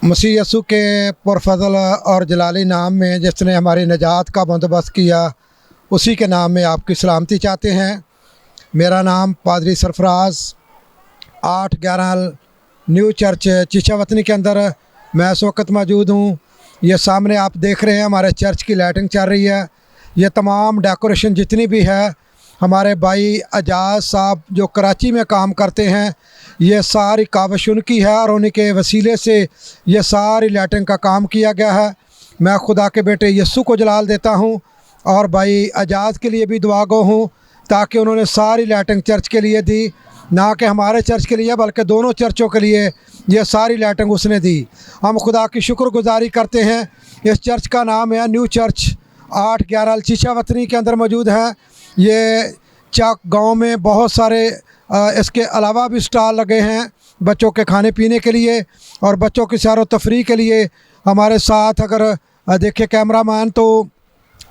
मसीह यसू के पुरफज़ल और जलाली नाम में जिसने हमारी निजात का बंदोबस्त किया, उसी के नाम में आपकी सलामती चाहते हैं। मेरा नाम पादरी सरफराज 8-11 न्यू चर्च चीचा वतनी के अंदर मैं इस वक्त मौजूद हूँ। ये सामने आप देख रहे हैं हमारे चर्च की लाइटिंग चल रही है। ये तमाम डेकोरेशन जितनी भी है हमारे भाई एजाज साहब जो कराची में काम करते हैं, ये सारी काविश उनकी है और उन्हीं के वसीले से ये सारी लाइटिंग का काम किया गया है। मैं खुदा के बेटे यस्सु को जलाल देता हूँ और भाई एजाज के लिए भी दुआ गो हूँ ताकि उन्होंने सारी लाइटिंग चर्च के लिए दी, ना कि हमारे चर्च के लिए बल्कि दोनों चर्चों के लिए ये सारी लाइटिंग उसने दी। हम खुदा की शुक्रगुजारी करते हैं। इस चर्च का नाम है न्यू चर्च 8-11 चीचा वतनी के अंदर मौजूद है। ये चाक गांव में बहुत सारे इसके अलावा भी स्टॉल लगे हैं बच्चों के खाने पीने के लिए और बच्चों की सैर व तफरीह के लिए। हमारे साथ अगर देखे कैमरामैन तो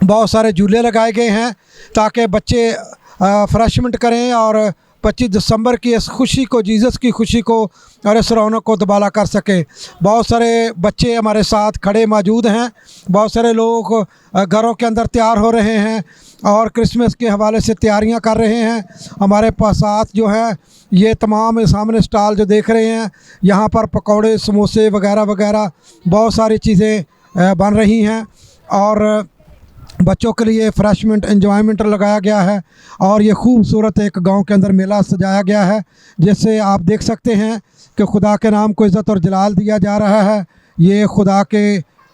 बहुत सारे झूले लगाए गए हैं ताकि बच्चे फ्रेशमेंट करें और 25 दिसंबर की इस खुशी को, जीसस की खुशी को और इस रौनक को दुबाला कर सकें। बहुत सारे बच्चे हमारे साथ खड़े मौजूद हैं। बहुत सारे लोग घरों के अंदर तैयार हो रहे हैं और क्रिसमस के हवाले से तैयारियां कर रहे हैं। हमारे पास साथ जो है ये तमाम सामने स्टॉल जो देख रहे हैं, यहाँ पर पकौड़े, समोसे वगैरह वगैरह बहुत सारी चीज़ें बन रही हैं और बच्चों के लिए फ्रेशमेंट एंजॉयमेंट लगाया गया है। और ये खूबसूरत एक गांव के अंदर मेला सजाया गया है जिससे आप देख सकते हैं कि खुदा के नाम को इज़्ज़त और जलाल दिया जा रहा है। ये खुदा के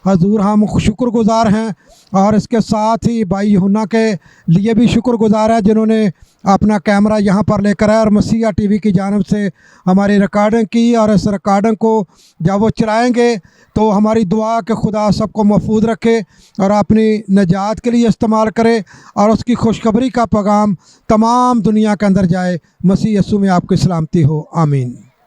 हजूर हम शुक्रगुज़ार हैं और इसके साथ ही भाई यूहन्ना के लिए भी शुक्रगुज़ार है जिन्होंने अपना कैमरा यहाँ पर लेकर आया और मसीहा टीवी की जानिब से हमारी रिकॉर्डिंग की। और इस रिकॉर्डिंग को जब वो चलाएँगे तो हमारी दुआ कि खुदा सबको महफूज रखे और अपनी निजात के लिए इस्तेमाल करे और उसकी खुशखबरी का पैगाम तमाम दुनिया के अंदर जाए। मसीह यस्सु में आपकी सलामती हो। आमीन।